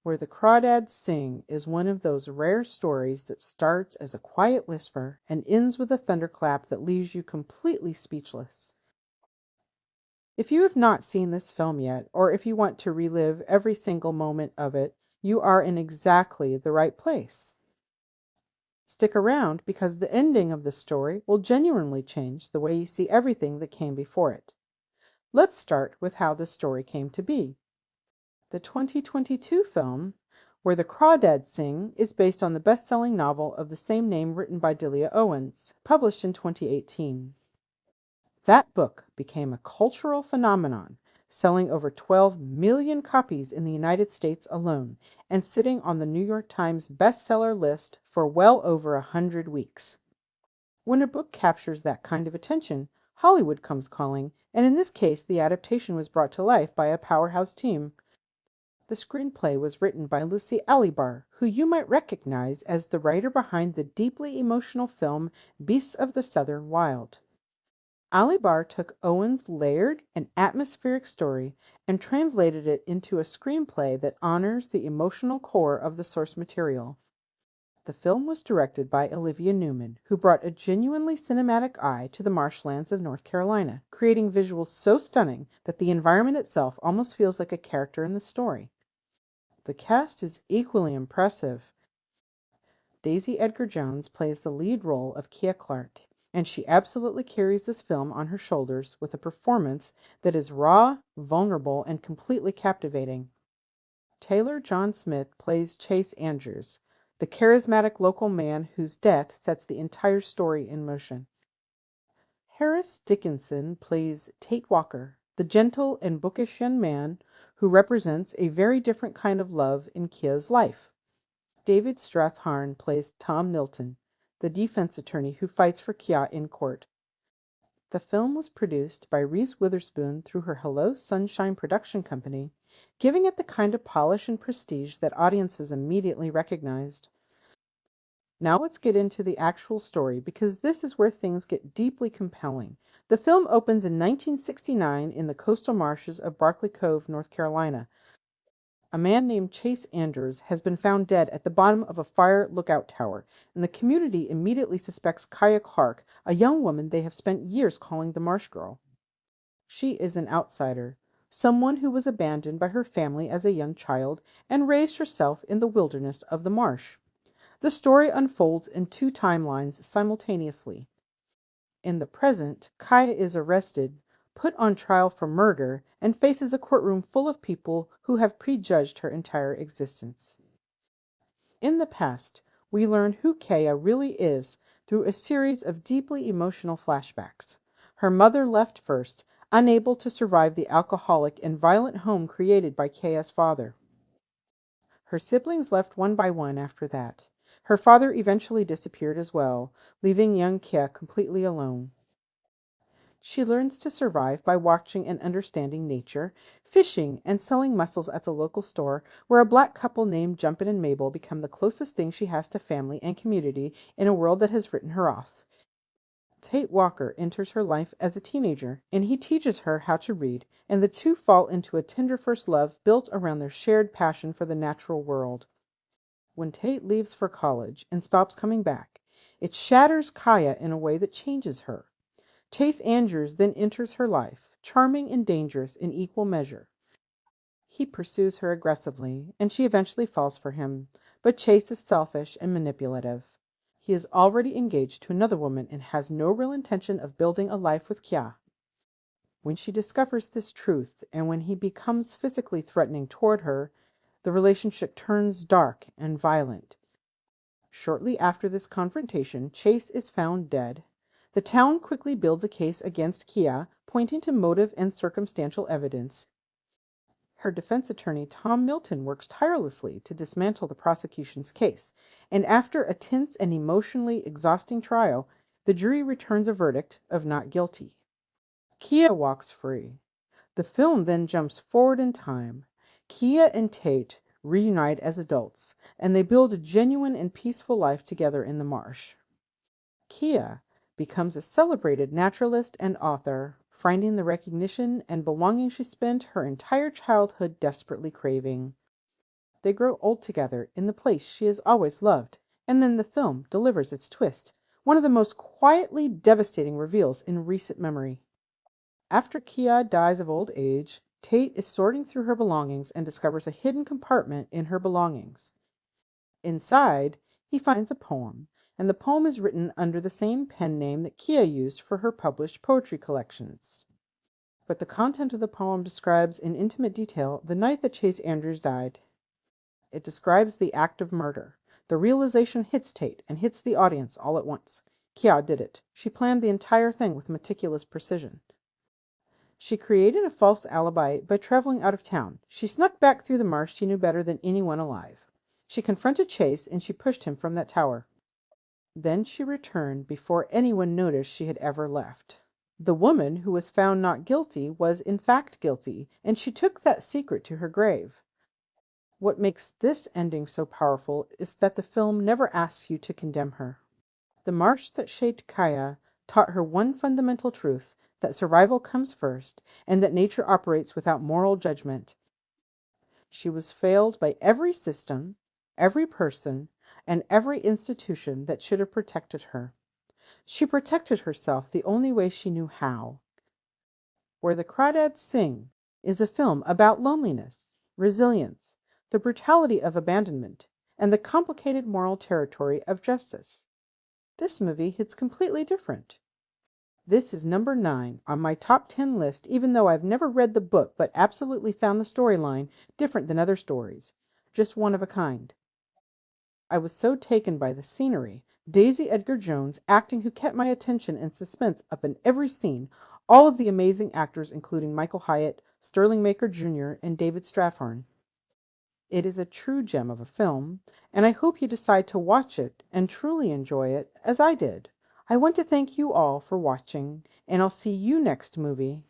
Where the Crawdads Sing is one of those rare stories that starts as a quiet whisper and ends with a thunderclap that leaves you completely speechless. If you have not seen this film yet, or if you want to relive every single moment of it, you are in exactly the right place. Stick around because the ending of the story will genuinely change the way you see everything that came before it. Let's start with how the story came to be. The 2022 film, Where the Crawdads Sing, is based on the best-selling novel of the same name written by Delia Owens, published in 2018. That book became a cultural phenomenon, selling over 12 million copies in the United States alone, and sitting on the New York Times bestseller list for well over 100 weeks. When a book captures that kind of attention, Hollywood comes calling, and in this case the adaptation was brought to life by a powerhouse team. The screenplay was written by Lucy Alibar, who you might recognize as the writer behind the deeply emotional film Beasts of the Southern Wild. Alibar took Owens' layered and atmospheric story and translated it into a screenplay that honors the emotional core of the source material. The film was directed by Olivia Newman, who brought a genuinely cinematic eye to the marshlands of North Carolina, creating visuals so stunning that the environment itself almost feels like a character in the story. The cast is equally impressive. Daisy Edgar-Jones plays the lead role of Kia Clark, and she absolutely carries this film on her shoulders with a performance that is raw, vulnerable, and completely captivating. Taylor John Smith plays Chase Andrews, the charismatic local man whose death sets the entire story in motion. Harris Dickinson plays Tate Walker, the gentle and bookish young man who represents a very different kind of love in Kia's life. David Strathairn plays Tom Milton, the defense attorney who fights for Kia in court. The film was produced by Reese Witherspoon through her Hello Sunshine production company, giving it the kind of polish and prestige that audiences immediately recognized. Now let's get into the actual story, because this is where things get deeply compelling. The film opens in 1969 in the coastal marshes of Barkley Cove, North Carolina. A man named Chase Andrews has been found dead at the bottom of a fire lookout tower, and the community immediately suspects Kia Clark, a young woman they have spent years calling the Marsh Girl. She is an outsider, someone who was abandoned by her family as a young child and raised herself in the wilderness of the marsh. The story unfolds in two timelines simultaneously. In the present, Kia is arrested, put on trial for murder, and faces a courtroom full of people who have prejudged her entire existence. In the past, we learn who Kia really is through a series of deeply emotional flashbacks. Her mother left first, unable to survive the alcoholic and violent home created by Kia's father. Her siblings left one by one after that. Her father eventually disappeared as well, leaving young Kia completely alone. She learns to survive by watching and understanding nature, fishing, and selling mussels at the local store, where a black couple named Jumpin' and Mabel become the closest thing she has to family and community in a world that has written her off. Tate Walker enters her life as a teenager, and he teaches her how to read, and the two fall into a tender first love built around their shared passion for the natural world. When Tate leaves for college and stops coming back, it shatters Kia in a way that changes her. Chase Andrews then enters her life, charming and dangerous in equal measure. He pursues her aggressively, and she eventually falls for him, but Chase is selfish and manipulative. He is already engaged to another woman and has no real intention of building a life with Kia. When she discovers this truth, and when he becomes physically threatening toward her, the relationship turns dark and violent. Shortly after this confrontation, Chase is found dead. The town quickly builds a case against Kia, pointing to motive and circumstantial evidence. Her defense attorney, Tom Milton, works tirelessly to dismantle the prosecution's case, and after a tense and emotionally exhausting trial, the jury returns a verdict of not guilty. Kia walks free. The film then jumps forward in time. Kia and Tate reunite as adults, and they build a genuine and peaceful life together in the marsh. Kia becomes a celebrated naturalist and author, finding the recognition and belonging she spent her entire childhood desperately craving. They grow old together in the place she has always loved, and then the film delivers its twist, one of the most quietly devastating reveals in recent memory. After Kia dies of old age, Tate is sorting through her belongings and discovers a hidden compartment in her belongings. Inside, he finds a poem, and the poem is written under the same pen name that Kia used for her published poetry collections. But the content of the poem describes in intimate detail the night that Chase Andrews died. It describes the act of murder. The realization hits Tate and hits the audience all at once. Kia did it. She planned the entire thing with meticulous precision. She created a false alibi by traveling out of town. She snuck back through the marsh she knew better than anyone alive. She confronted Chase and she pushed him from that tower. Then she returned before anyone noticed she had ever left. The woman who was found not guilty was in fact guilty, and she took that secret to her grave. What makes this ending so powerful is that the film never asks you to condemn her. The marsh that shaped Kaya taught her one fundamental truth, that survival comes first, and that nature operates without moral judgment. She was failed by every system, every person, and every institution that should have protected her. She protected herself the only way she knew how. Where the Crawdads Sing is a film about loneliness, resilience, the brutality of abandonment, and the complicated moral territory of justice. This movie hits completely different. This is number 9 on my top 10 list, even though I've never read the book but absolutely found the storyline different than other stories. Just one of a kind. I was so taken by the scenery, Daisy Edgar Jones acting, who kept my attention and suspense up in every scene, all of the amazing actors including Michael Hyatt, Sterling Maker Jr., and David Strathairn. It is a true gem of a film, and I hope you decide to watch it and truly enjoy it as I did. I want to thank you all for watching, and I'll see you next movie.